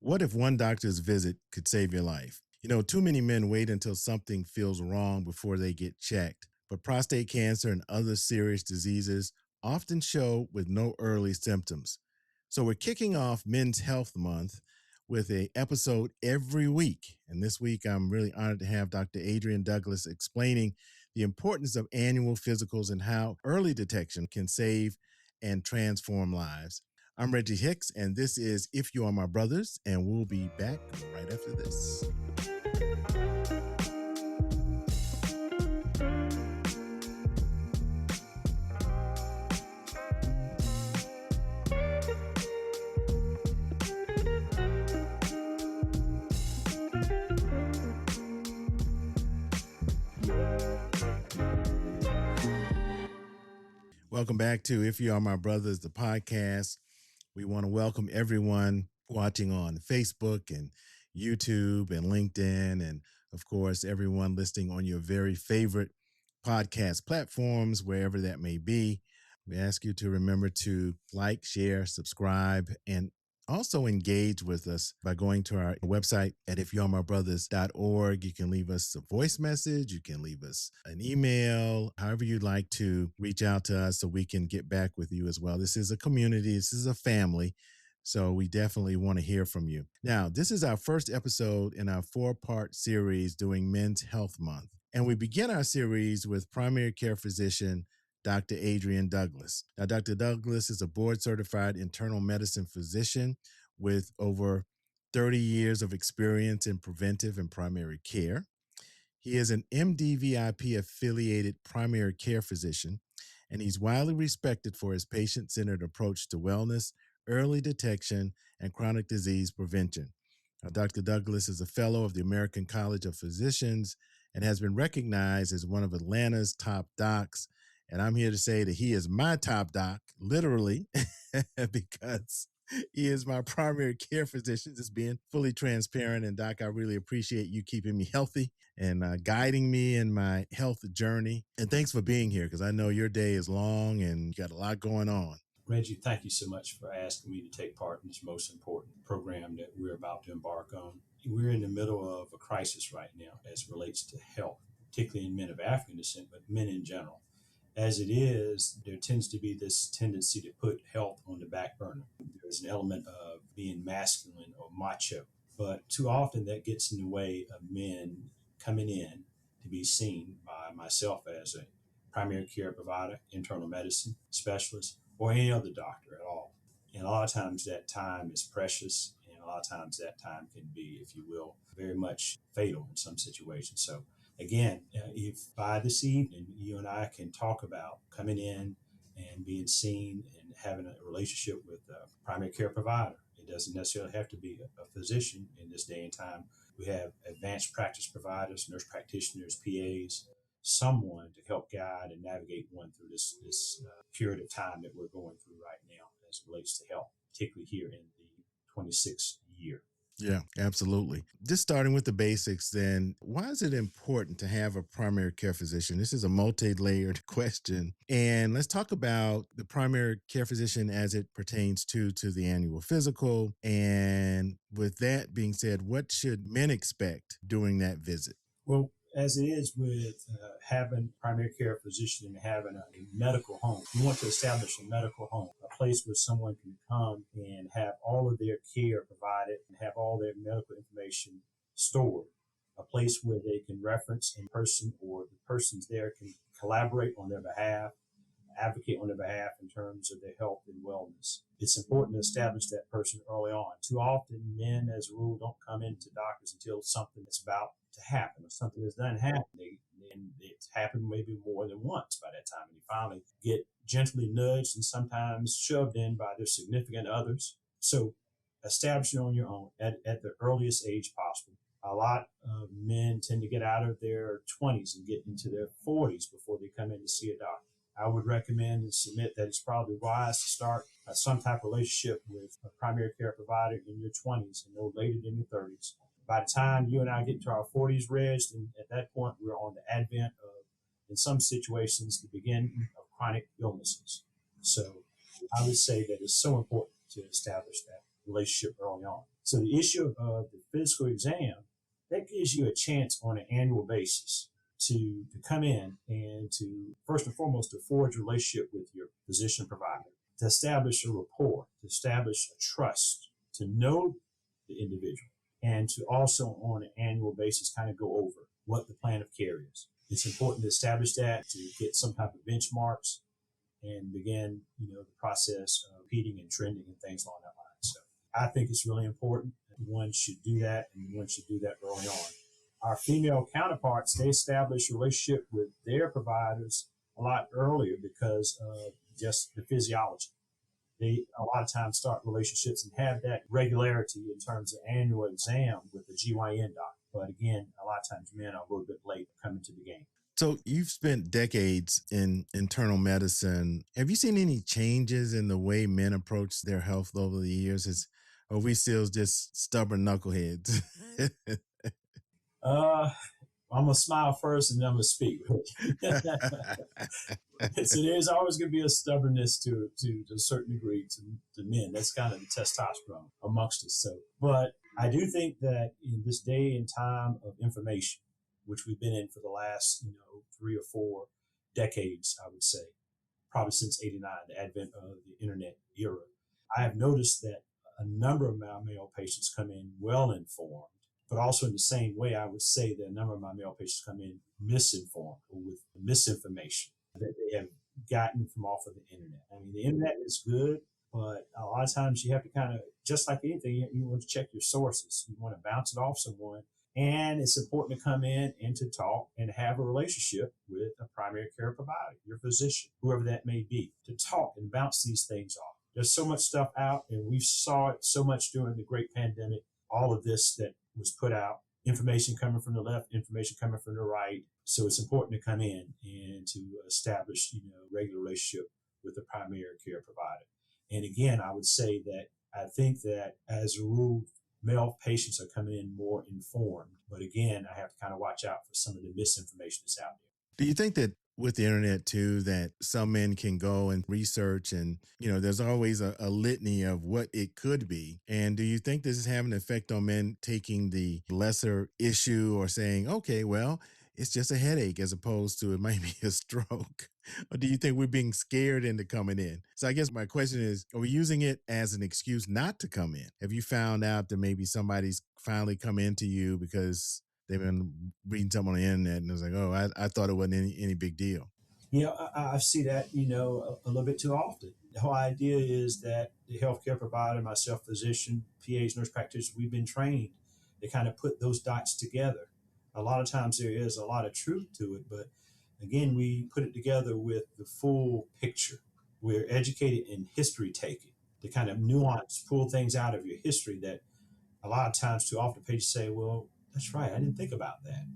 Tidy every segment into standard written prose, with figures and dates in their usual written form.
What if one doctor's visit could save your life? Too many men wait until something feels wrong before they get checked. But prostate cancer and other serious diseases often show with no early symptoms. So we're kicking off Men's Health Month with an episode every week. And this week, I'm really honored to have Dr. Adrian Douglass explaining the importance of annual physicals and how early detection can save and transform lives. I'm Reggie Hicks, and this is If You Are My Brothers, and we'll be back right after this. Welcome back to If You Are My Brothers, the podcast. We want to welcome everyone watching on Facebook and YouTube and LinkedIn, and of course, everyone listening on your very favorite podcast platforms, wherever that may be. We ask you to remember to like, share, subscribe, and also engage with us by going to our website at ifyouaremybrothers.org. You can leave us a voice message. You can leave us an email, however you'd like to reach out to us so we can get back with you as well. This is a community. This is a family. So we definitely want to hear from you. Now, this is our first episode in our 4-part series doing Men's Health Month. And we begin our series with primary care physician Dr. Adrian Douglass. Now, Dr. Douglass is a board-certified internal medicine physician with over 30 years of experience in preventive and primary care. He is an MD-VIP-affiliated primary care physician, and he's widely respected for his patient-centered approach to wellness, early detection, and chronic disease prevention. Now, Dr. Douglass is a fellow of the American College of Physicians and has been recognized as one of Atlanta's top docs. And I'm here to say that he is my top doc, literally, because he is my primary care physician, just being fully transparent. And Doc, I really appreciate you keeping me healthy and guiding me in my health journey. And thanks for being here, because I know your day is long and you got a lot going on. Reggie, thank you so much for asking me to take part in this most important program that we're about to embark on. We're in the middle of a crisis right now as it relates to health, particularly in men of African descent, but men in general. As it is, there tends to be this tendency to put health on the back burner. There's an element of being masculine or macho, but too often that gets in the way of men coming in to be seen by myself as a primary care provider, internal medicine specialist, or any other doctor at all. And a lot of times that time is precious, and a lot of times that time can be, if you will, very much fatal in some situations. So again, if by this evening you and I can talk about coming in and being seen and having a relationship with a primary care provider, it doesn't necessarily have to be a physician in this day and time. We have advanced practice providers, nurse practitioners, PAs, someone to help guide and navigate one through this period of time that we're going through right now as it relates to health, particularly here in the 26th year. Yeah, absolutely. Just starting with the basics, then, why is it important to have a primary care physician? This is a multi-layered question. And let's talk about the primary care physician as it pertains to the annual physical. And with that being said, what should men expect during that visit? Well, as it is with having primary care physician and having a medical home, you want to establish a medical home, a place where someone can come and have all of their care provided and have all their medical information stored, a place where they can reference in person or the persons there can collaborate on their behalf, advocate on their behalf in terms of their health and wellness. It's important to establish that person early on. Too often, men, as a rule, don't come into doctors until something is about to happen or something that's done happen. And it's happened maybe more than once by that time. And you finally get gently nudged and sometimes shoved in by their significant others. So establish it on your own at the earliest age possible. A lot of men tend to get out of their 20s and get into their 40s before they come in to see a doctor. I would recommend and submit that it's probably wise to start some type of relationship with a primary care provider in your 20s and no later than your 30s. By the time you and I get to our 40s, Reg, and at that point, we're on the advent of, in some situations, the beginning of chronic illnesses. So I would say that it's so important to establish that relationship early on. So the issue of the physical exam, that gives you a chance on an annual basis to come in and to, first and foremost, to forge a relationship with your physician provider, to establish a rapport, to establish a trust, to know the individual, and to also on an annual basis kind of go over what the plan of care is. It's important to establish that, to get some type of benchmarks and begin, the process of repeating and trending and things along that line. So I think it's really important. One should do that, and one should do that early on. Our female counterparts, they establish a relationship with their providers a lot earlier because of just the physiology. They a lot of times start relationships and have that regularity in terms of annual exam with the GYN doc. But again, a lot of times men are a little bit late coming to the game. So you've spent decades in internal medicine. Have you seen any changes in the way men approach their health over the years? Are we still just stubborn knuckleheads? I'm going to smile first and then I'm going to speak. So there's always going to be a stubbornness to a certain degree to men. That's kind of the testosterone amongst us. So, but I do think that in this day and time of information, which we've been in for the last, 3 or 4 decades, I would say, probably since '89, the advent of the internet era, I have noticed that a number of my male patients come in well informed, but also in the same way, I would say that a number of my male patients come in misinformed or with misinformation that they have gotten from off of the internet. I mean, the internet is good, but a lot of times you have to kind of, just like anything, you want to check your sources. You want to bounce it off someone. And it's important to come in and to talk and have a relationship with a primary care provider, your physician, whoever that may be, to talk and bounce these things off. There's so much stuff out, and we saw it so much during the great pandemic, all of this that was put out, information coming from the left, information coming from the right. So it's important to come in and to establish, regular relationship with the primary care provider. And again, I would say that I think that as a rule, male patients are coming in more informed. But again, I have to kind of watch out for some of the misinformation that's out there. Do you think that with the internet too, that some men can go and research and, there's always a litany of what it could be. And do you think this is having an effect on men taking the lesser issue or saying, okay, well, it's just a headache as opposed to it might be a stroke? Or do you think we're being scared into coming in? So I guess my question is, are we using it as an excuse not to come in? Have you found out that maybe somebody's finally come into you because they've been reading something on the internet and it's like, oh, I thought it wasn't any big deal? I see that, a little bit too often. The whole idea is that the healthcare provider, myself, physician, PAs, nurse practitioners, we've been trained to kind of put those dots together. A lot of times there is a lot of truth to it, but again, we put it together with the full picture. We're educated in history taking, to kind of nuance, pull things out of your history that a lot of times too often patients say, well, that's right, I didn't think about that.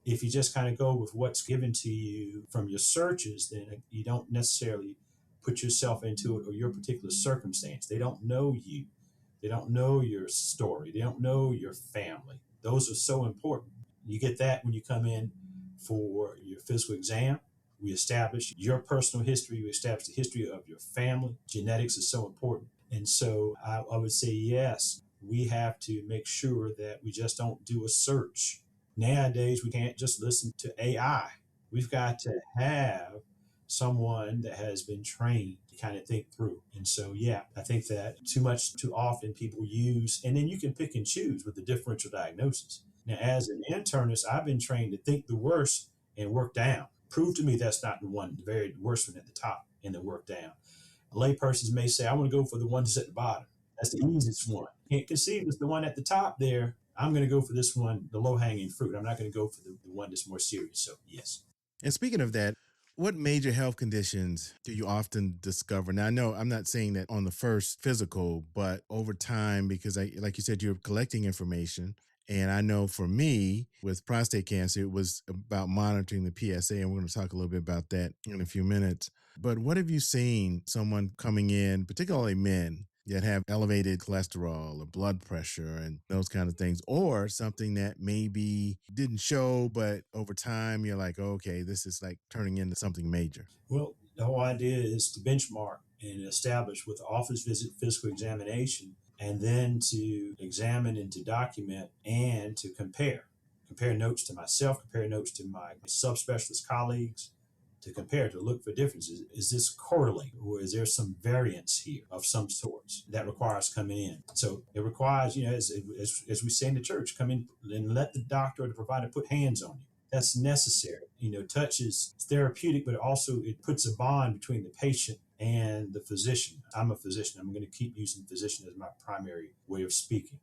If you just kind of go with what's given to you from your searches, then you don't necessarily put yourself into it or your particular circumstance. They don't know you. They don't know your story. They don't know your family. Those are so important. You get that when you come in for your physical exam. We establish your personal history. We establish the history of your family. Genetics is so important. And so I would say, yes, we have to make sure that we just don't do a search. Nowadays, we can't just listen to AI. We've got to have someone that has been trained to kind of think through. And so, yeah, I think that too often people use, and then you can pick and choose with the differential diagnosis. Now, as an internist, I've been trained to think the worst and work down. Prove to me that's not the very worst one at the top, and then work down. Laypersons may say, I want to go for the one that's at the bottom. That's the easiest one. Can't conceive it's the one at the top there. I'm going to go for this one, the low-hanging fruit. I'm not going to go for the one that's more serious. So, yes. And speaking of that, what major health conditions do you often discover? Now, I know I'm not saying that on the first physical, but over time, because like you said, you're collecting information. And I know for me, with prostate cancer, it was about monitoring the PSA, and we're going to talk a little bit about that in a few minutes. But what have you seen someone coming in, particularly men, that have elevated cholesterol or blood pressure and those kind of things, or something that maybe didn't show, but over time you're like, oh, okay, this is like turning into something major? Well, the whole idea is to benchmark and establish with the office visit physical examination and then to examine and to document and to compare notes to myself, compare notes to my subspecialist colleagues, to compare, to look for differences. Is this correlate, or is there some variance here of some sorts that requires coming in? So it requires, as we say in the church, come in and let the doctor or the provider put hands on you. That's necessary. Touch is therapeutic, but also it puts a bond between the patient and the physician. I'm a physician. I'm going to keep using physician as my primary way of speaking.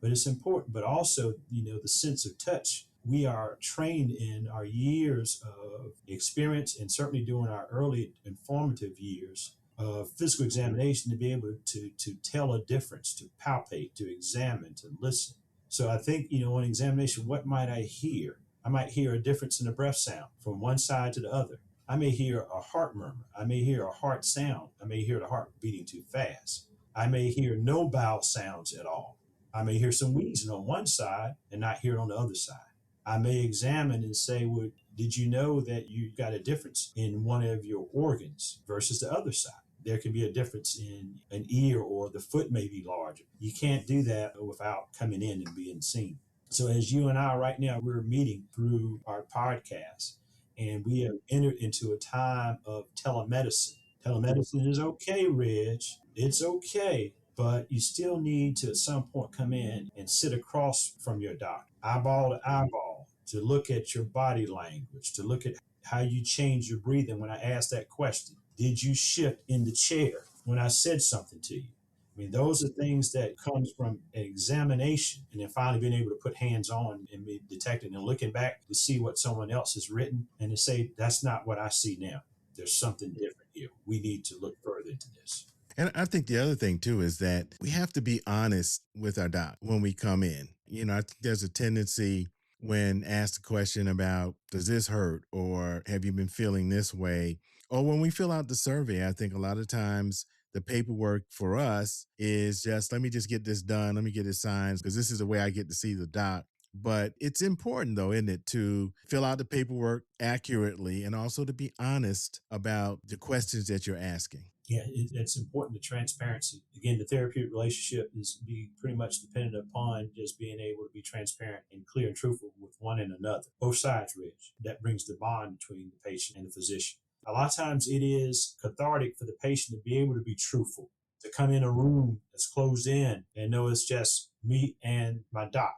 But it's important. But also, the sense of touch. We are trained in our years of experience, and certainly during our early informative years of physical examination, to be able to tell a difference, to palpate, to examine, to listen. So I think, on examination, what might I hear? I might hear a difference in the breath sound from one side to the other. I may hear a heart murmur. I may hear a heart sound. I may hear the heart beating too fast. I may hear no bowel sounds at all. I may hear some wheezing on one side and not hear it on the other side. I may examine and say, well, did you know that you've got a difference in one of your organs versus the other side? There can be a difference in an ear, or the foot may be larger. You can't do that without coming in and being seen. So as you and I right now, we're meeting through our podcast, and we have entered into a time of telemedicine. Telemedicine is okay, Reg. It's okay. But you still need to, at some point, come in and sit across from your doctor, eyeball to eyeball, to look at your body language, to look at how you change your breathing when I asked that question. Did you shift in the chair when I said something to you? I mean, those are things that comes from an examination, and then finally being able to put hands on and be detecting and looking back to see what someone else has written and to say, that's not what I see now. There's something different here. We need to look further into this. And I think the other thing too is that we have to be honest with our doc when we come in. I think there's a tendency when asked a question about, does this hurt, or have you been feeling this way? Or when we fill out the survey, I think a lot of times the paperwork for us is just, let me just get this done. Let me get it signed, because this is the way I get to see the doc. But it's important, though, isn't it, to fill out the paperwork accurately and also to be honest about the questions that you're asking. Yeah, it's important, the transparency. Again, the therapeutic relationship is be pretty much dependent upon just being able to be transparent and clear and truthful with one and another. Both sides, Rich. That brings the bond between the patient and the physician. A lot of times it is cathartic for the patient to be able to be truthful, to come in a room that's closed in and know it's just me and my doc.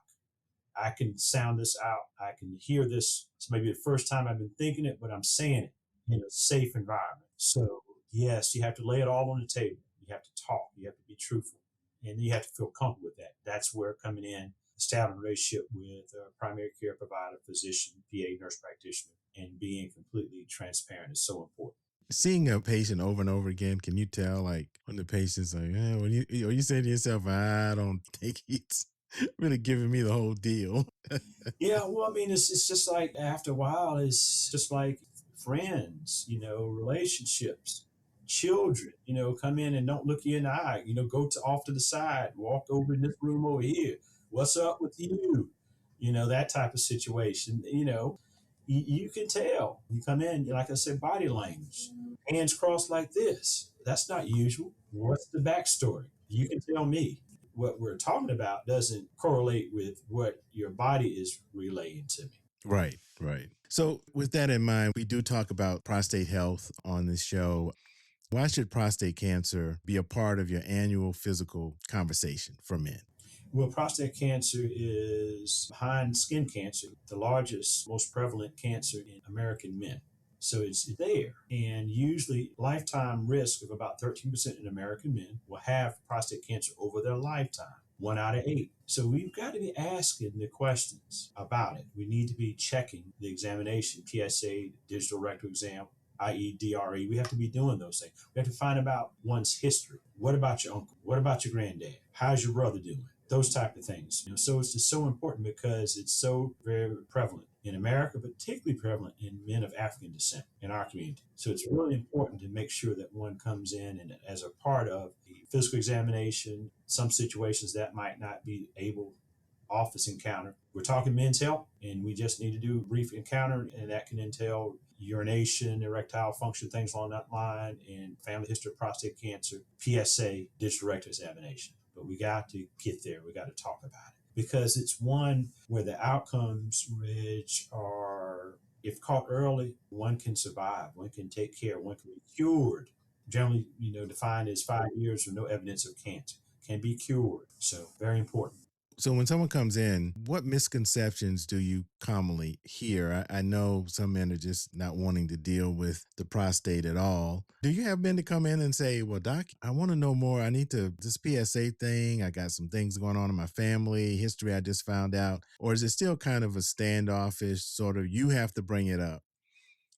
I can sound this out. I can hear this. It's maybe the first time I've been thinking it, but I'm saying it in a safe environment. So yes, you have to lay it all on the table. You have to talk. You have to be truthful, and you have to feel comfortable with that. That's where coming in, establishing a relationship with a primary care provider, physician, PA, nurse practitioner, and being completely transparent is so important. Seeing a patient over and over again, can you tell, like, when the patient's like, when you say to yourself, I don't think he's really giving me the whole deal? Yeah, well, I mean, it's just like after a while, it's just like friends, relationships, children, come in and don't look you in the eye, go to off to the side, walk over in this room over here. What's up with you? That type of situation, you can tell. You come in, like I said, body language, hands crossed like this. That's not usual. What's the backstory? You can tell me. What we're talking about doesn't correlate with what your body is relaying to me. Right, right. So with that in mind, we do talk about prostate health on this show. Why should prostate cancer be a part of your annual physical conversation for men? Well, prostate cancer is, behind skin cancer, the largest, most prevalent cancer in American men. So it's there. And usually lifetime risk of about 13% in American men will have prostate cancer over their lifetime, 1 out of 8. So we've got to be asking the questions about it. We need to be checking the examination, PSA, digital rectal exam, i.e. DRE. We have to be doing those things. We have to find out one's history. What about your uncle? What about your granddad? How's your brother doing? Those type of things. So it's just so important because it's so very prevalent in America, but particularly prevalent in men of African descent in our community. So it's really important to make sure that one comes in and as a part of the physical examination, some situations that might not be able office encounter. We're talking men's health, and we just need to do a brief encounter, and that can entail urination, erectile function, things along that line, and family history of prostate cancer, PSA, digital rectal examination. but we got to get there. We got to talk about it because it's one where the outcomes, Rich, are, if caught early, one can survive, one can take care, one can be cured. Generally, defined as 5 years with no evidence of cancer, can be cured. So very important. So when someone comes in, what misconceptions do you commonly hear? I know some men are just not wanting to deal with the prostate at all. Do you have men to come in and say, well, doc, I want to know more. I need to, this PSA thing, I got some things going on in my family, history I just found out. Or is it still kind of a standoffish sort of, you have to bring it up?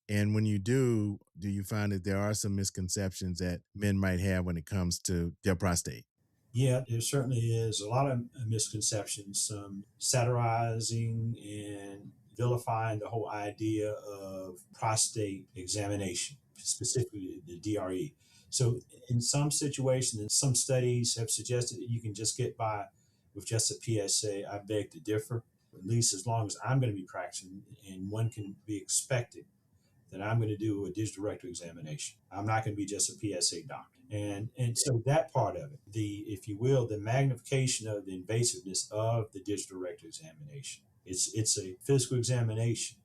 And when you do you find that there are some misconceptions that men might have when it comes to their prostate? Yeah, there certainly is a lot of misconceptions, some satirizing and vilifying the whole idea of prostate examination, specifically the DRE. So, in some situations, and some studies have suggested that you can just get by with just a PSA. I beg to differ, at least as long as I'm going to be practicing, and one can be expected that I'm going to do a digital rectal examination. I'm not going to be just a PSA doctor. And so that part of it, the, if you will, the magnification of the invasiveness of the digital rectal examination. It's a physical examination.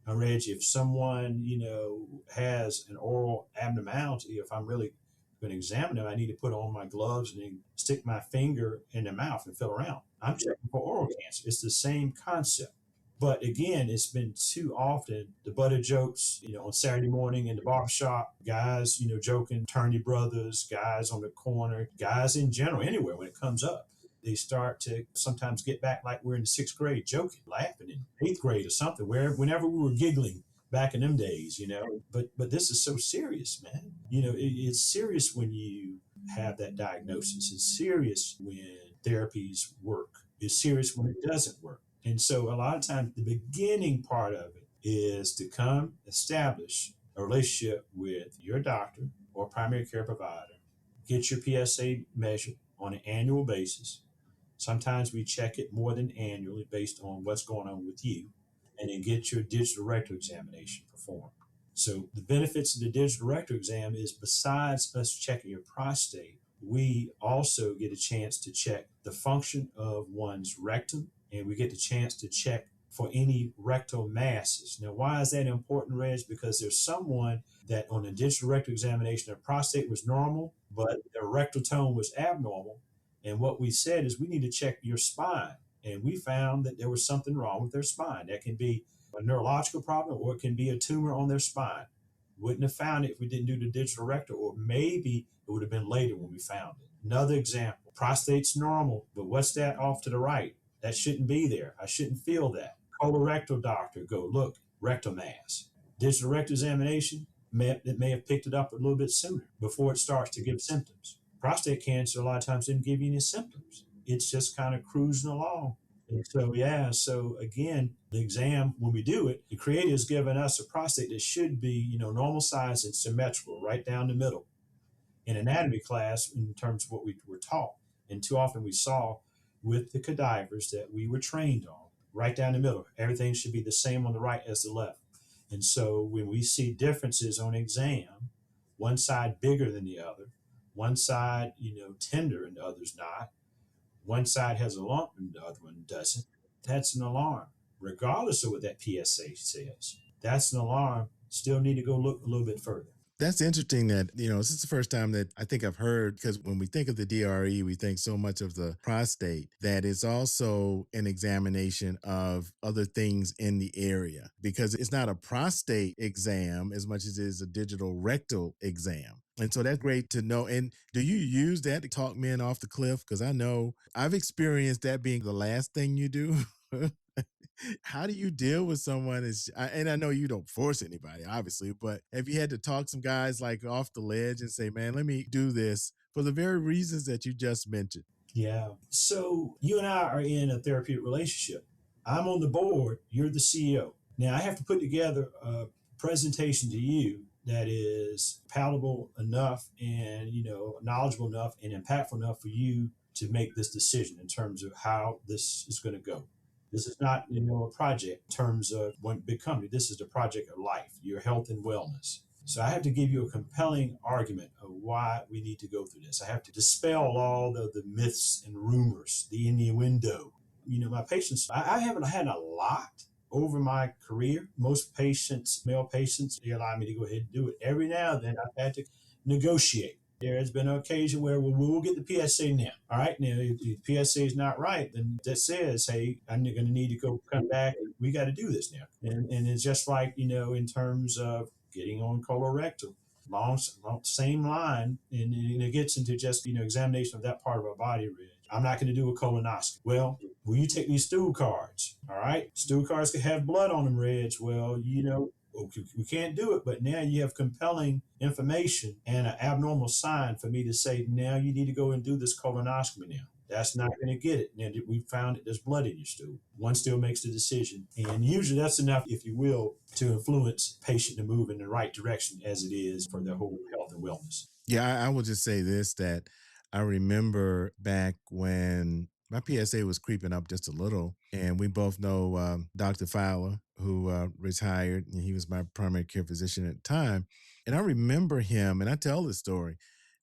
Now, Reggie, if someone, has an oral abnormality, if I'm really going to examine them, I need to put on my gloves and then stick my finger in their mouth and feel around. I'm checking for oral cancer. It's the same concept. But again, it's been too often the butt of jokes, on Saturday morning in the barbershop, guys, joking, attorney brothers, guys on the corner, guys in general, anywhere when it comes up. They start to sometimes get back like we're in the sixth grade, joking, laughing in eighth grade or something, whenever we were giggling back in them days. But this is so serious, man. It's serious when you have that diagnosis. It's serious when therapies work. It's serious when it doesn't work. And so a lot of times the beginning part of it is to come establish a relationship with your doctor or primary care provider, get your PSA measured on an annual basis. Sometimes we check it more than annually based on what's going on with you, and then get your digital rectal examination performed. So the benefits of the digital rectal exam is, besides us checking your prostate, we also get a chance to check the function of one's rectum, and we get the chance to check for any rectal masses. Now, why is that important, Reg? Because there's someone that on a digital rectal examination, their prostate was normal, but their rectal tone was abnormal. And what we said is we need to check your spine. And we found that there was something wrong with their spine. That can be a neurological problem, or it can be a tumor on their spine. Wouldn't have found it if we didn't do the digital rectal, or maybe it would have been later when we found it. Another example, prostate's normal, but what's that off to the right? That shouldn't be there. I shouldn't feel that. Colorectal doctor, go look, rectal mass. Digital rectal examination, it may have picked it up a little bit sooner before it starts to give symptoms. Prostate cancer a lot of times didn't give you any symptoms. It's just kind of cruising along. And so, yeah, so again, the exam, when we do it, the creator has given us a prostate that should be, normal size and symmetrical, right down the middle. In anatomy class, in terms of what we were taught, and too often we saw with the cadavers that we were trained on, right down the middle. Everything should be the same on the right as the left. And so when we see differences on exam, one side bigger than the other, one side, tender and the other's not, one side has a lump and the other one doesn't, that's an alarm. Regardless of what that PSA says, that's an alarm. Still need to go look a little bit further. That's interesting that, this is the first time that I think I've heard, because when we think of the DRE, we think so much of the prostate, that it's also an examination of other things in the area, because it's not a prostate exam as much as it is a digital rectal exam. And so that's great to know. And do you use that to talk men off the cliff? Because I know I've experienced that being the last thing you do. How do you deal with someone? And I know you don't force anybody, obviously, but have you had to talk some guys like off the ledge and say, man, let me do this for the very reasons that you just mentioned? Yeah. So you and I are in a therapeutic relationship. I'm on the board, you're the CEO. Now I have to put together a presentation to you that is palatable enough and, knowledgeable enough and impactful enough for you to make this decision in terms of how this is going to go. This is not, a project in terms of one big company. This is the project of life, your health and wellness. So I have to give you a compelling argument of why we need to go through this. I have to dispel all the myths and rumors, the innuendo. My patients, I haven't had a lot over my career. Most patients, male patients, they allow me to go ahead and do it. Every now and then I've had to negotiate. There has been an occasion where we'll get the PSA now. All right, now if the PSA is not right, then that says, hey, I'm going to need to come back. We got to do this now. And it's just like, in terms of getting on colorectal, long same line, and it gets into just, examination of that part of our body, Reg. I'm not going to do a colonoscopy. Well, will you take these stool cards? All right. Stool cards can have blood on them, Reg. Well, we can't do it, but now you have compelling information and an abnormal sign for me to say, now you need to go and do this colonoscopy now. That's not going to get it. Now we found that there's blood in your stool. One still makes the decision. And usually that's enough, if you will, to influence patient to move in the right direction as it is for their whole health and wellness. Yeah, I will just say this, that I remember back when my PSA was creeping up just a little, and we both know Dr. Fowler, who retired, and he was my primary care physician at the time. And I remember him, and I tell this story,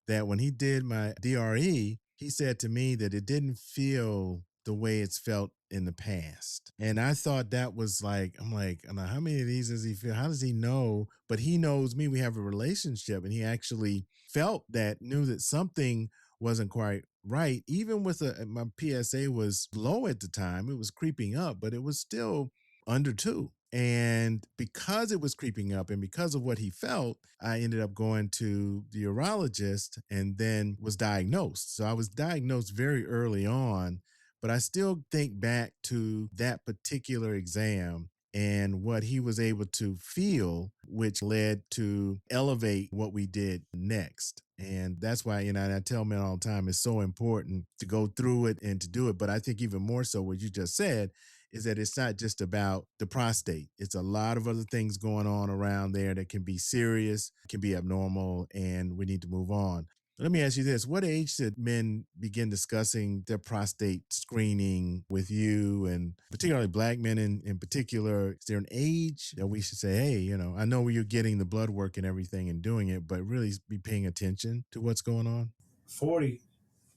that when he did my DRE, he said to me that it didn't feel the way it's felt in the past. And I thought that was like, I'm like, how many of these does he feel? How does he know? But he knows me. We have a relationship, and he actually felt that, knew that something wasn't quite right. Even with my PSA was low at the time, it was creeping up, but it was still under 2. And because it was creeping up and because of what he felt, I ended up going to the urologist and then was diagnosed. So I was diagnosed very early on, but I still think back to that particular exam and what he was able to feel, which led to elevate what we did next. And that's why, and I tell men all the time, it's so important to go through it and to do it. But I think even more so what you just said is that it's not just about the prostate. It's a lot of other things going on around there that can be serious, can be abnormal, and we need to move on. Let me ask you this. What age should men begin discussing their prostate screening with you, and particularly Black men in particular? Is there an age that we should say, hey, I know you're getting the blood work and everything and doing it, but really be paying attention to what's going on? 40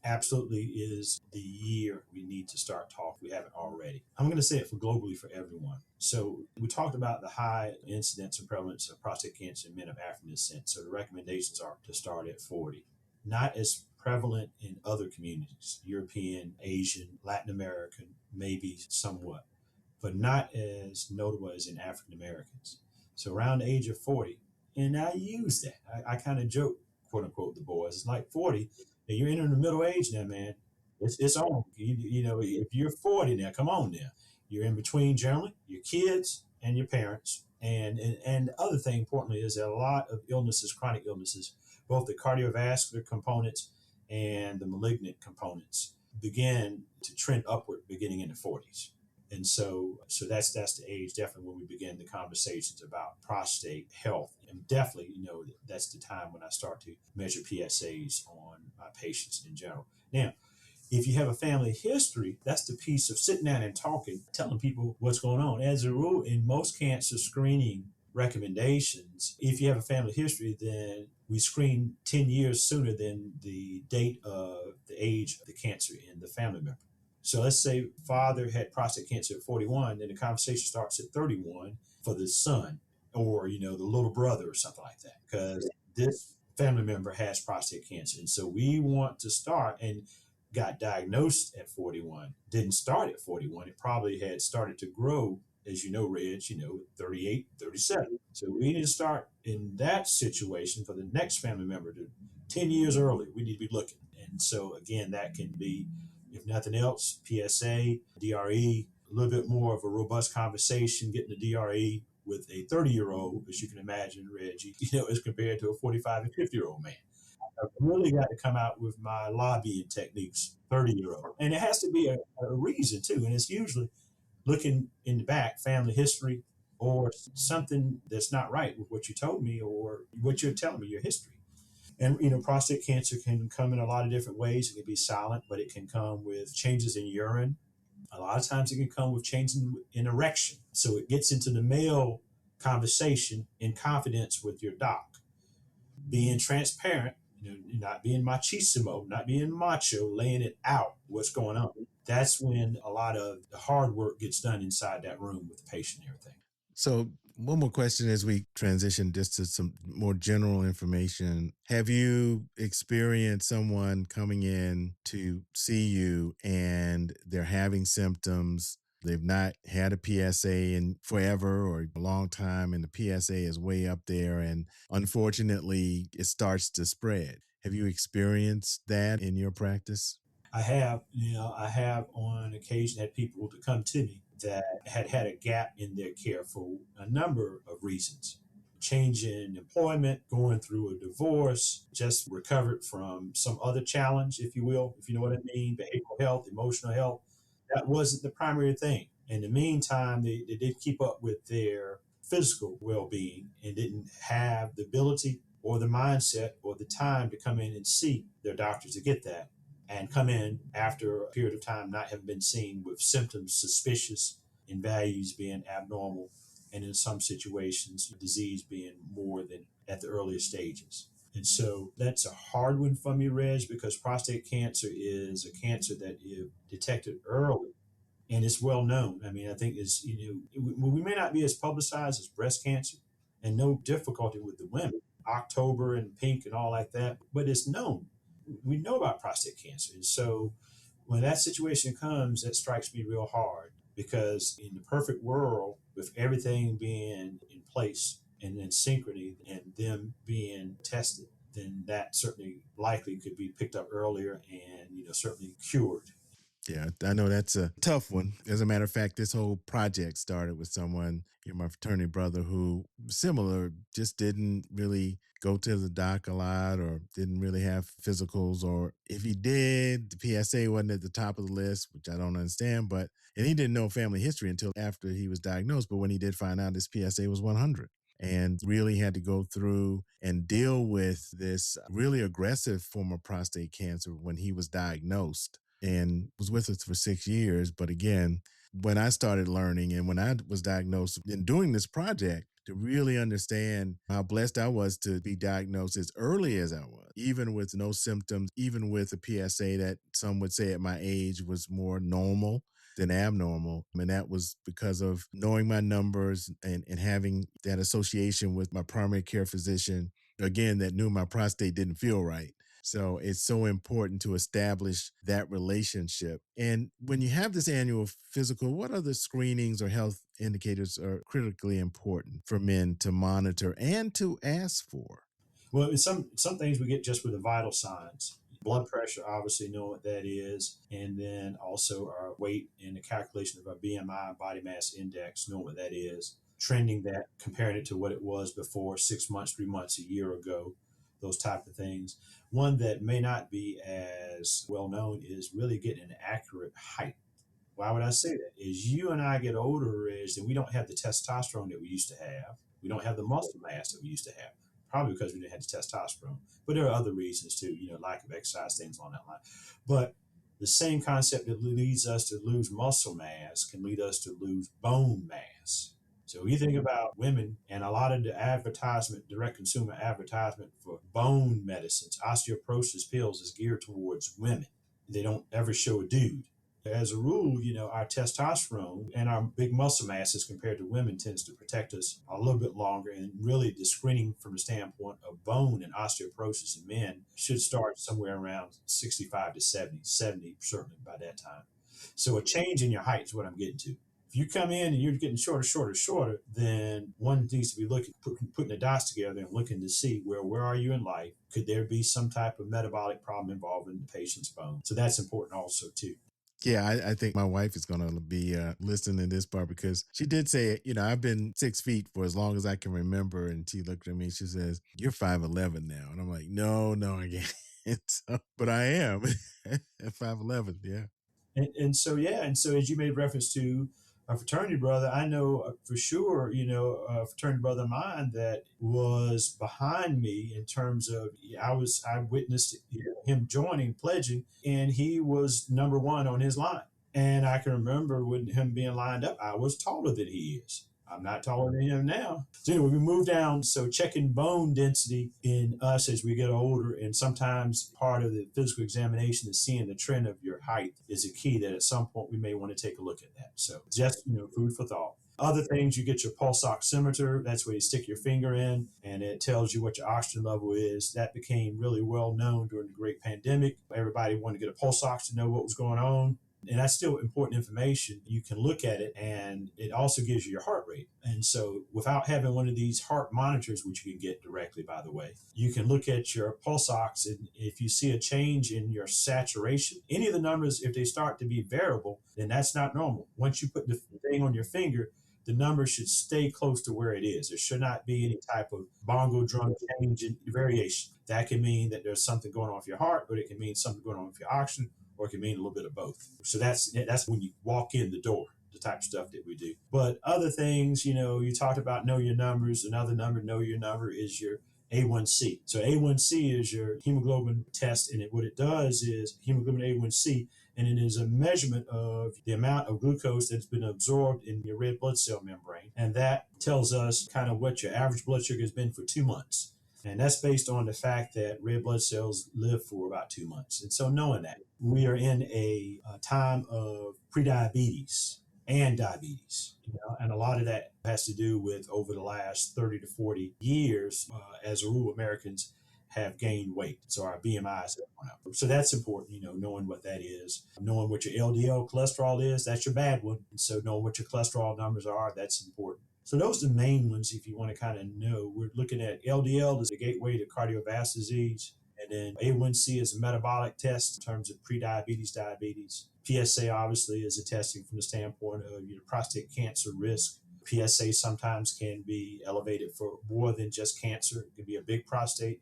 absolutely is the year we need to start talking. We haven't already. I'm going to say it for globally for everyone. So we talked about the high incidence and prevalence of prostate cancer in men of African descent. So the recommendations are to start at 40. Not as prevalent in other communities, European, Asian, Latin American, maybe somewhat, but not as notable as in African Americans. So around the age of 40, and I use that. I kind of joke, quote unquote, the boys. It's like 40, and you're entering the middle age now, man. It's on. If you're 40 now, come on now. You're in between generally your kids and your parents. And the other thing, importantly, is that a lot of illnesses, chronic illnesses, both the cardiovascular components and the malignant components, begin to trend upward beginning in the 40s. And so that's the age definitely when we begin the conversations about prostate health. And definitely, that's the time when I start to measure PSAs on my patients in general. Now, if you have a family history, that's the piece of sitting down and talking, telling people what's going on. As a rule, in most cancer screening recommendations, if you have a family history, then we screen 10 years sooner than the date of the age of the cancer in the family member. So let's say father had prostate cancer at 41, then the conversation starts at 31 for the son or, the little brother or something like that, because this family member has prostate cancer. And so we want to start, and got diagnosed at 41, didn't start at 41. It probably had started to grow, as you know, Reg, 38, 37. So we need to start in that situation for the next family member to 10 years early. We need to be looking. And so again, that can be, if nothing else, PSA, DRE, a little bit more of a robust conversation, getting the DRE with a 30-year-old, as you can imagine, Reggie, as compared to a 45 and 50-year-old man. I've really got to come out with my lobbying techniques, 30-year-old. And it has to be a reason, too. And it's usually looking in the back, family history, or something that's not right with what you told me or what you're telling me, your history. And, prostate cancer can come in a lot of different ways. It can be silent, but it can come with changes in urine. A lot of times it can come with changes in erection. So it gets into the male conversation in confidence with your doc. being transparent, not being machismo, not being macho, laying it out what's going on. That's when a lot of the hard work gets done inside that room with the patient and everything. So, one more question as we transition just to some more general information. Have you experienced someone coming in to see you and they're having symptoms? They've not had a PSA in forever or a long time, and the PSA is way up there, and unfortunately, it starts to spread. Have you experienced that in your practice? I have on occasion had people to come to me that had a gap in their care for a number of reasons. Change in employment, going through a divorce, just recovered from some other challenge, if you will, if you know what I mean, behavioral health, emotional health. That wasn't the primary thing. In the meantime, they did keep up with their physical well being and didn't have the ability or the mindset or the time to come in and see their doctors to get that, and come in after a period of time not have been seen with symptoms suspicious and values being abnormal, and in some situations disease being more than at the earliest stages. And so that's a hard one for me, Reg, because prostate cancer is a cancer that, if detected early, and it's well known. I mean, I think it's, we may not be as publicized as breast cancer, and no difficulty with the women, October and pink and all like that, but it's known. We know about prostate cancer. And so when that situation comes, that strikes me real hard, because in the perfect world, with everything being in place and in synchrony and them being tested, then that certainly likely could be picked up earlier and, certainly cured. Yeah, I know that's a tough one. As a matter of fact, this whole project started with someone, my fraternity brother, who similar, just didn't really go to the doc a lot or didn't really have physicals, or if he did, the PSA wasn't at the top of the list, which I don't understand. And he didn't know family history until after he was diagnosed. But when he did find out, his PSA was 100, and really had to go through and deal with this really aggressive form of prostate cancer when he was diagnosed, and was with us for 6 years. But again, when I started learning and when I was diagnosed in doing this project, to really understand how blessed I was to be diagnosed as early as I was, even with no symptoms, even with a PSA that some would say at my age was more normal than abnormal. And that was because of knowing my numbers and having that association with my primary care physician, again, that knew my prostate didn't feel right. So it's so important to establish that relationship. And when you have this annual physical, what other screenings or health indicators are critically important for men to monitor and to ask for? Well, some things we get just with the vital signs. Blood pressure, obviously, know what that is, and then also our weight and the calculation of our BMI, body mass index, know what that is. Trending that, comparing it to what it was before, 6 months, 3 months, a year ago, those type of things. One that may not be as well known is really getting an accurate height. Why would I say that? As you and I get older, is that we don't have the testosterone that we used to have. We don't have the muscle mass that we used to have. Probably because we didn't have the testosterone. But there are other reasons too, lack of exercise, things along that line. But the same concept that leads us to lose muscle mass can lead us to lose bone mass. So you think about women, and a lot of the advertisement, direct consumer advertisement for bone medicines, osteoporosis pills, is geared towards women. They don't ever show a dude. As a rule, our testosterone and our big muscle mass as compared to women tends to protect us a little bit longer. And really, the screening from the standpoint of bone and osteoporosis in men should start somewhere around 65 to 70 certainly by that time. So a change in your height is what I'm getting to. If you come in and you're getting shorter, then one needs to be putting the dots together and looking to see where are you in life? Could there be some type of metabolic problem involving the patient's bone? So that's important also too. Yeah, I think my wife is going to be listening to this part, because she did say, I've been 6 feet for as long as I can remember. And she looked at me and she says, "You're 5'11" now." And I'm like, no, I can't. But I am at 5'11. Yeah. And so as you made reference to a fraternity brother, I know for sure, a fraternity brother of mine that was behind me in terms of, I witnessed him joining, pledging, and he was number one on his line. And I can remember with him being lined up, I was taller than he is. I'm not taller than him now. So anyway, we move down. So checking bone density in us as we get older, and sometimes part of the physical examination is seeing the trend of your height is a key that at some point we may want to take a look at that. So just food for thought. Other things, you get your pulse oximeter. That's where you stick your finger in and it tells you what your oxygen level is. That became really well known during the Great Pandemic. Everybody wanted to get a pulse ox to know what was going on. And that's still important information. You can look at it and it also gives you your heart rate. And so without having one of these heart monitors, which you can get directly, by the way, you can look at your pulse ox. And if you see a change in your saturation, any of the numbers, if they start to be variable, then that's not normal. Once you put the thing on your finger, the number should stay close to where it is. There should not be any type of bongo drum change in variation. That can mean that there's something going on with your heart, but it can mean something going on with your oxygen, or it can mean a little bit of both. So that's when you walk in the door, the type of stuff that we do. But other things, you talked about know your numbers. Another number, know your number, is your A1C. So A1C is your hemoglobin test, and what it does is hemoglobin A1C, and it is a measurement of the amount of glucose that's been absorbed in your red blood cell membrane. And that tells us kind of what your average blood sugar has been for 2 months. And that's based on the fact that red blood cells live for about 2 months. And so knowing that, we are in a time of prediabetes and diabetes, and a lot of that has to do with over the last 30 to 40 years, as a rule, Americans have gained weight. So our BMIs have gone up. So that's important, knowing what that is, knowing what your LDL cholesterol is, that's your bad one. And so knowing what your cholesterol numbers are, that's important. So those are the main ones if you want to kind of know. We're looking at LDL as a gateway to cardiovascular disease. And then A1C is a metabolic test in terms of prediabetes, diabetes. PSA obviously is a testing from the standpoint of your prostate cancer risk. PSA sometimes can be elevated for more than just cancer. It can be a big prostate.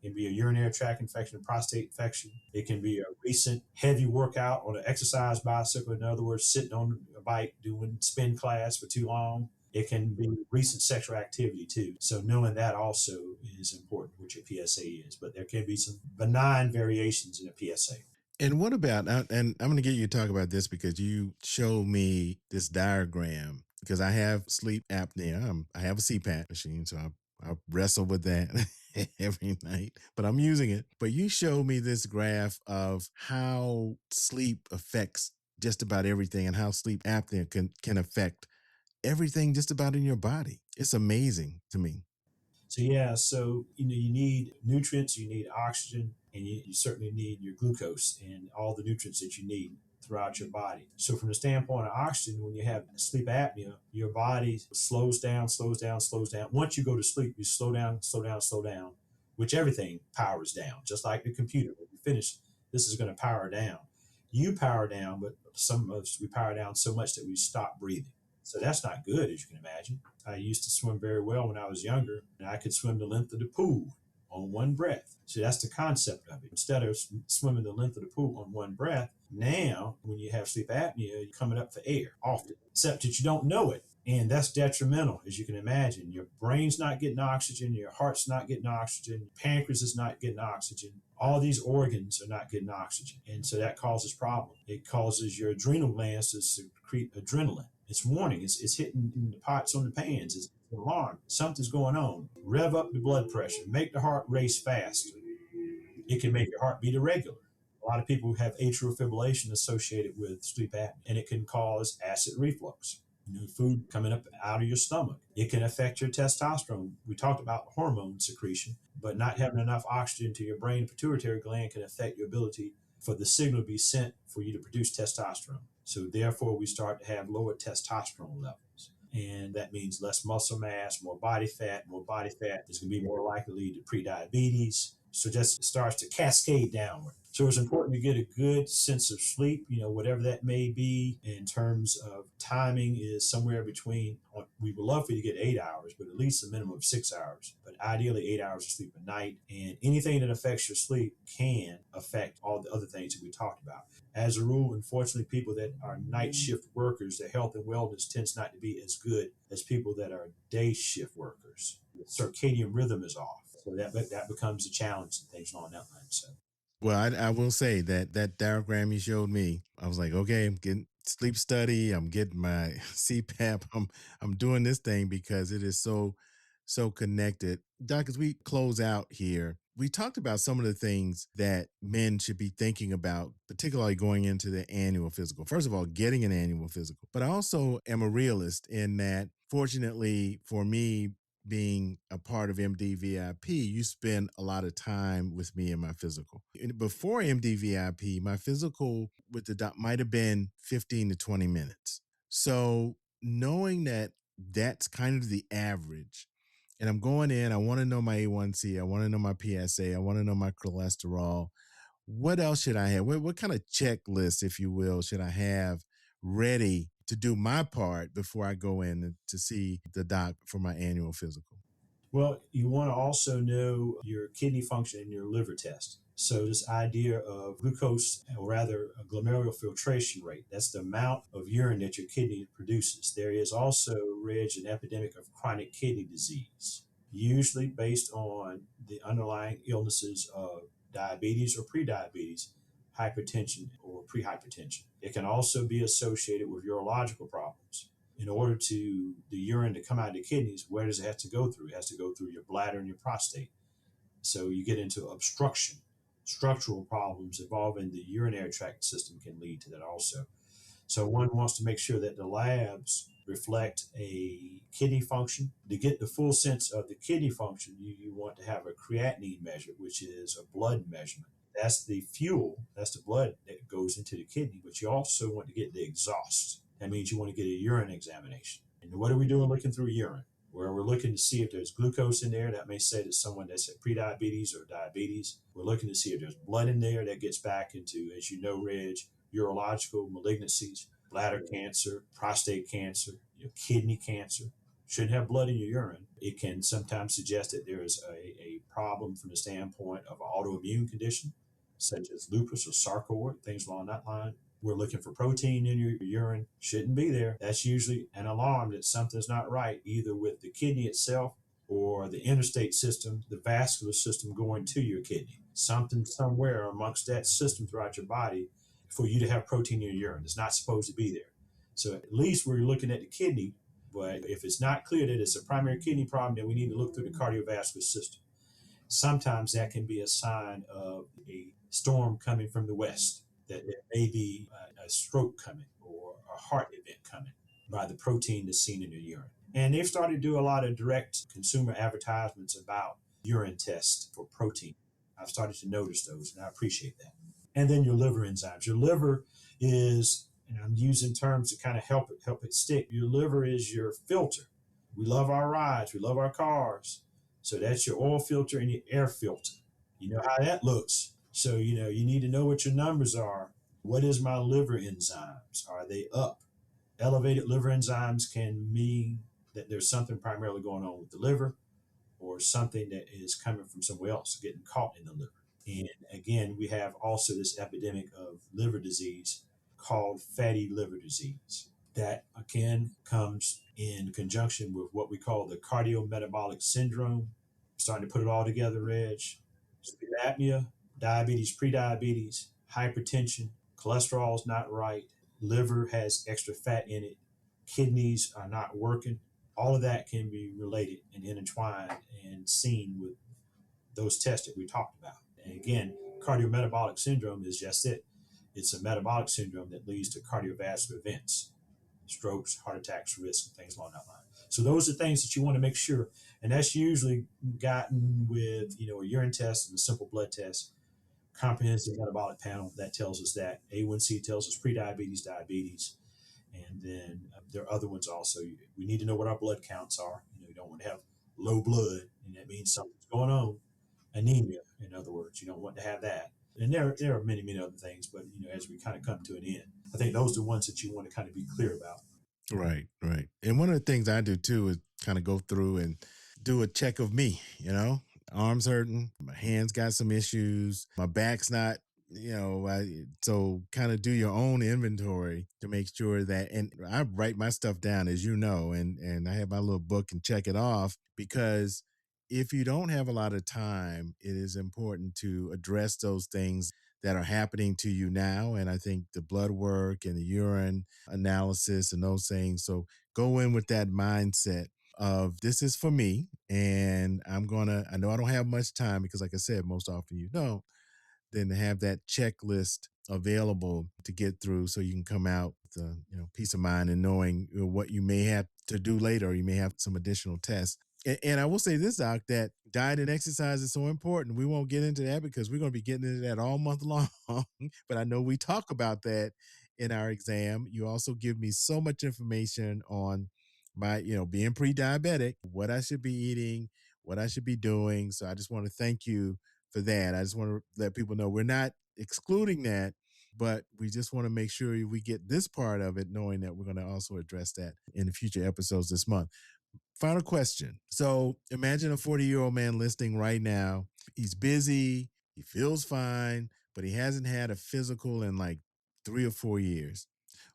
It can be a urinary tract infection, a prostate infection. It can be a recent heavy workout on an exercise bicycle. In other words, sitting on a bike doing spin class for too long. It can be recent sexual activity too. So knowing that also is important, what your PSA is. But there can be some benign variations in a PSA. And what about, and I'm going to get you to talk about this because you showed me this diagram, because I have sleep apnea. I have a CPAP machine, so I wrestle with that every night, but I'm using it. But you showed me this graph of how sleep affects just about everything and how sleep apnea can affect everything just about in your body. It's amazing to me. So yeah, so you need nutrients, you need oxygen, and you certainly need your glucose and all the nutrients that you need throughout your body. So from the standpoint of oxygen, when you have sleep apnea, your body slows down, slows down, slows down. Once you go to sleep, you slow down, slow down, slow down, which everything powers down, just like the computer. When you finish, this is going to power down. You power down, but some of us, we power down so much that we stop breathing. So that's not good, as you can imagine. I used to swim very well when I was younger, and I could swim the length of the pool on one breath. So that's the concept of it. Instead of swimming the length of the pool on one breath, now when you have sleep apnea, you're coming up for air often, except that you don't know it. And that's detrimental, as you can imagine. Your brain's not getting oxygen, your heart's not getting oxygen, your pancreas is not getting oxygen. All these organs are not getting oxygen. And so that causes problems. It causes your adrenal glands to secrete adrenaline. It's warning. It's hitting the pots on the pans. It's an alarm. Something's going on. Rev up the blood pressure. Make the heart race faster. It can make your heart beat irregular. A lot of people have atrial fibrillation associated with sleep apnea, and it can cause acid reflux. Food coming up out of your stomach. It can affect your testosterone. We talked about hormone secretion, but not having enough oxygen to your brain pituitary gland can affect your ability for the signal to be sent for you to produce testosterone. So therefore, we start to have lower testosterone levels. And that means less muscle mass, more body fat. More body fat is going to be more likely to lead to prediabetes. So just starts to cascade downward. So it's important to get a good sense of sleep, whatever that may be in terms of timing is somewhere between, we would love for you to get 8 hours, but at least a minimum of 6 hours, but ideally 8 hours of sleep a night. And anything that affects your sleep can affect all the other things that we talked about. As a rule, unfortunately, people that are night shift workers, their health and wellness tends not to be as good as people that are day shift workers. The circadian rhythm is off. So that becomes a challenge and things along that line. So. Well, I will say that diagram you showed me, I was like, okay, I'm sleep study. I'm getting my CPAP. I'm doing this thing because it is so connected. Doc, as we close out here, we talked about some of the things that men should be thinking about, particularly going into the annual physical. First of all, getting an annual physical. But I also am a realist in that, fortunately for me, being a part of MDVIP, you spend a lot of time with me in my physical. Before MDVIP, my physical with the doc might have been 15 to 20 minutes. So knowing that that's kind of the average, and I'm going in, I want to know my A1C, I want to know my PSA, I want to know my cholesterol. What else should I have? What kind of checklist, if you will, should I have ready to do my part before I go in to see the doc for my annual physical? Well, you want to also know your kidney function and your liver test. So, this idea of glucose, or rather a glomerular filtration rate, that's the amount of urine that your kidney produces. There is also, Reg, an epidemic of chronic kidney disease, usually based on the underlying illnesses of diabetes or prediabetes, hypertension or prehypertension. It can also be associated with urological problems. In order to the urine to come out of the kidneys, where does it have to go through? It has to go through your bladder and your prostate. So you get into obstruction. Structural problems involving the urinary tract system can lead to that also. So one wants to make sure that the labs reflect a kidney function. To get the full sense of the kidney function, you want to have a creatinine measure, which is a blood measurement. That's the fuel, that's the blood that goes into the kidney, but you also want to get the exhaust. That means you want to get a urine examination. And what are we doing looking through urine? Where we're looking to see if there's glucose in there. That may say that someone that's at prediabetes or diabetes. We're looking to see if there's blood in there. That gets back into, as you know, Reg, urological malignancies, bladder cancer, prostate cancer, kidney cancer. Shouldn't have blood in your urine. It can sometimes suggest that there is a problem from the standpoint of an autoimmune condition, such as lupus or sarcoid, things along that line. We're looking for protein in your urine. Shouldn't be there. That's usually an alarm that something's not right, either with the kidney itself or the interstate system, the vascular system going to your kidney. Something somewhere amongst that system throughout your body for you to have protein in your urine. It's not supposed to be there. So at least we're looking at the kidney, but if it's not clear that it's a primary kidney problem, then we need to look through the cardiovascular system. Sometimes that can be a sign of a storm coming from the west, that there may be a stroke coming or a heart event coming by the protein that's seen in the urine. And they've started to do a lot of direct consumer advertisements about urine tests for protein. I've started to notice those, and I appreciate that. And then your liver enzymes. Your liver is, and I'm using terms to kind of help it stick. Your liver is your filter. We love our rides, we love our cars. So that's your oil filter and your air filter. You know how that looks. So, you need to know what your numbers are. What is my liver enzymes? Are they up? Elevated liver enzymes can mean that there's something primarily going on with the liver, or something that is coming from somewhere else, getting caught in the liver. And again, we have also this epidemic of liver disease called fatty liver disease. That again comes in conjunction with what we call the cardiometabolic syndrome. I'm starting to put it all together, Reg. Sleep apnea, diabetes, prediabetes, hypertension, cholesterol is not right, liver has extra fat in it, kidneys are not working. All of that can be related and intertwined and seen with those tests that we talked about. And again, cardiometabolic syndrome is just it. It's a metabolic syndrome that leads to cardiovascular events, strokes, heart attacks, risk, and things along that line. So those are things that you want to make sure. And that's usually gotten with, a urine test and a simple blood test. Comprehensive metabolic panel, that tells us that. A1C tells us prediabetes, diabetes. And then there are other ones also. We need to know what our blood counts are. You don't want to have low blood, and that means something's going on. Anemia, in other words, you don't want to have that. And there are many, many other things, but as we kind of come to an end, I think those are the ones that you want to kind of be clear about. Right, right. And one of the things I do too is kind of go through and do a check of me, arms hurting, my hands got some issues, my back's not, so kind of do your own inventory to make sure that, and I write my stuff down, as you know, and I have my little book and check it off, because if you don't have a lot of time, it is important to address those things that are happening to you now. And I think the blood work and the urine analysis and those things. So go in with that mindset of this is for me. And I know I don't have much time because, like I said, most often you don't, then to have that checklist available to get through so you can come out with peace of mind and knowing what you may have to do later, or you may have some additional tests. And I will say this, Doc, that diet and exercise is so important. We won't get into that because we're going to be getting into that all month long. But I know we talk about that in our exam. You also give me so much information on my, being pre-diabetic, what I should be eating, what I should be doing. So I just want to thank you for that. I just want to let people know we're not excluding that, but we just want to make sure we get this part of it, knowing that we're going to also address that in the future episodes this month. Final question. So imagine a 40-year-old man listening right now. He's busy, he feels fine, but he hasn't had a physical in like 3 or 4 years.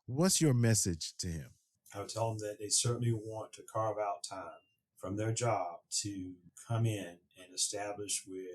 What's your message to him? I would tell them that they certainly want to carve out time from their job to come in and establish with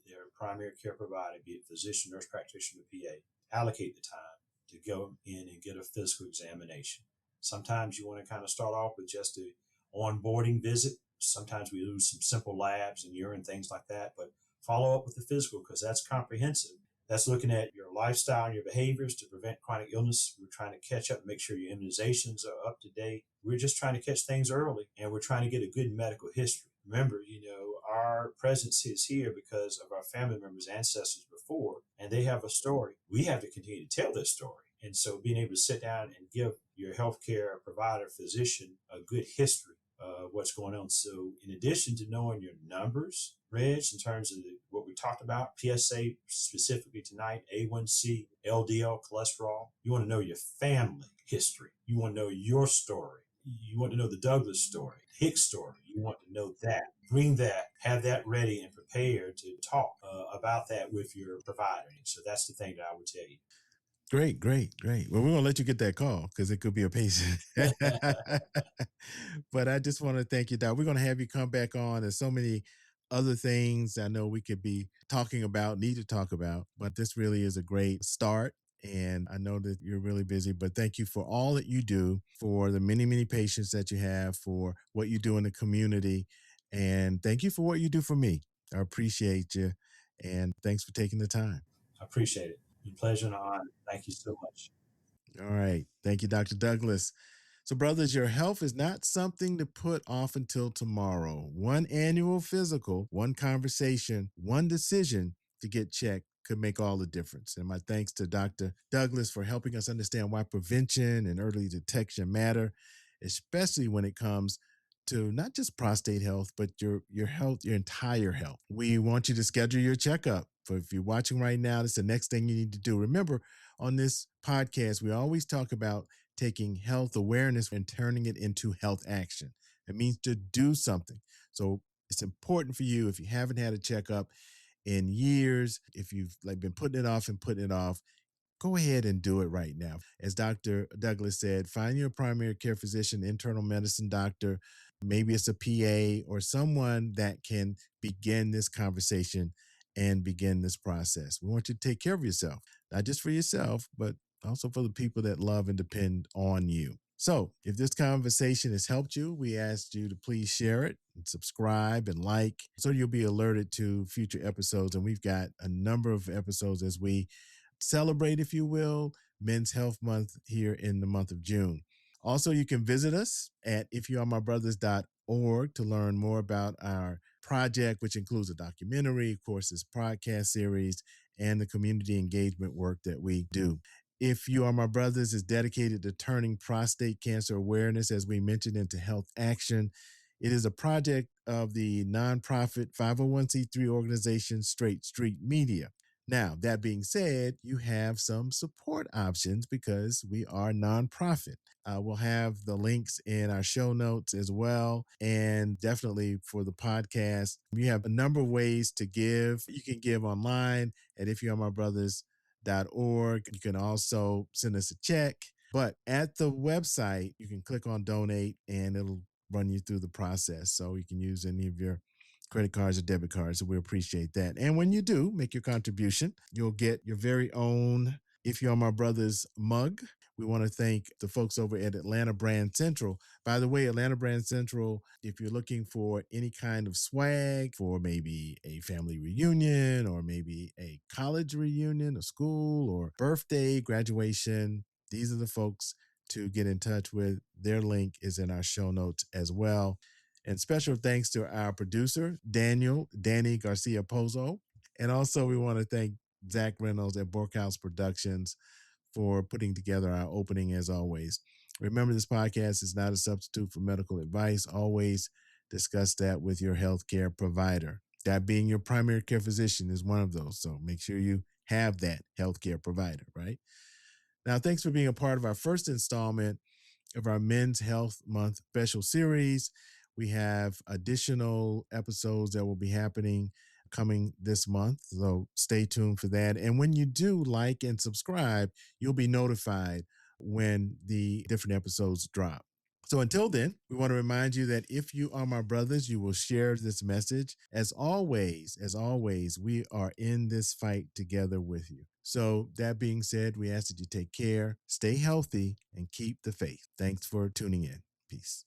their primary care provider, be it physician, nurse practitioner, PA, allocate the time to go in and get a physical examination. Sometimes you want to kind of start off with just an onboarding visit. Sometimes we do some simple labs and urine, things like that, but follow up with the physical because that's comprehensive. That's looking at your lifestyle and your behaviors to prevent chronic illness. We're trying to catch up, make sure your immunizations are up to date. We're just trying to catch things early, and we're trying to get a good medical history. Remember, our presence is here because of our family members, ancestors before, and they have a story. We have to continue to tell this story. And so being able to sit down and give your healthcare provider, physician, a good history of what's going on. So in addition to knowing your numbers, Reg, in terms of what we talked about, PSA specifically tonight, A1C, LDL, cholesterol, you want to know your family history. You want to know your story. You want to know the Douglass story, Hicks story. You want to know that. Bring that, have that ready and prepared to talk about that with your provider. So that's the thing that I would tell you. Great, great, great. Well, we're going to let you get that call because it could be a patient. But I just want to thank you, Doc. We're going to have you come back on. There's so many other things I know we could be talking about, need to talk about, but this really is a great start. And I know that you're really busy, but thank you for all that you do, for the many, many patients that you have, for what you do in the community. And thank you for what you do for me. I appreciate you. And thanks for taking the time. I appreciate it. Pleasure and honor. Thank you so much. All right. Thank you, Dr. Douglass. So, brothers, your health is not something to put off until tomorrow. One annual physical, one conversation, one decision to get checked could make all the difference. And my thanks to Dr. Douglass for helping us understand why prevention and early detection matter, especially when it comes to not just prostate health, but your health, your entire health. We want you to schedule your checkup. For if you're watching right now, that's the next thing you need to do. Remember, on this podcast, we always talk about taking health awareness and turning it into health action. It means to do something. So it's important for you, if you haven't had a checkup in years, if you've been putting it off and putting it off, go ahead and do it right now. As Dr. Douglass said, find your primary care physician, internal medicine doctor. Maybe it's a PA or someone that can begin this conversation and begin this process. We want you to take care of yourself, not just for yourself, but also for the people that love and depend on you. So if this conversation has helped you, we ask you to please share it and subscribe and like so you'll be alerted to future episodes. And we've got a number of episodes as we celebrate, if you will, Men's Health Month here in the month of June. Also, you can visit us at ifyouaremybrothers.org to learn more about our project, which includes a documentary, of course, this podcast series, and the community engagement work that we do. If You Are My Brothers is dedicated to turning prostate cancer awareness, as we mentioned, into health action. It is a project of the nonprofit 501c3 organization Straight Street Media. Now, that being said, you have some support options because we are nonprofit. We'll have the links in our show notes as well. And definitely for the podcast, you have a number of ways to give. You can give online at ifyouaremybrothers.org. You can also send us a check. But at the website, you can click on donate and it'll run you through the process. So you can use any of your credit cards or debit cards. So we appreciate that. And when you do make your contribution, you'll get your very own If You're My Brother's mug. We want to thank the folks over at Atlanta Brand Central. By the way, Atlanta Brand Central, if you're looking for any kind of swag for maybe a family reunion or maybe a college reunion, a school or birthday, graduation, these are the folks to get in touch with. Their link is in our show notes as well. And special thanks to our producer, Danny Garcia Pozo. And also we want to thank Zach Reynolds at Borkhouse Productions for putting together our opening as always. Remember, this podcast is not a substitute for medical advice. Always discuss that with your healthcare provider. That being your primary care physician is one of those. So make sure you have that healthcare provider, right? Now, thanks for being a part of our first installment of our Men's Health Month special series. We have additional episodes that will be happening coming this month, so stay tuned for that. And when you do like and subscribe, you'll be notified when the different episodes drop. So until then, we want to remind you that if you are my brothers, you will share this message. As always, we are in this fight together with you. So that being said, we ask that you take care, stay healthy, and keep the faith. Thanks for tuning in. Peace.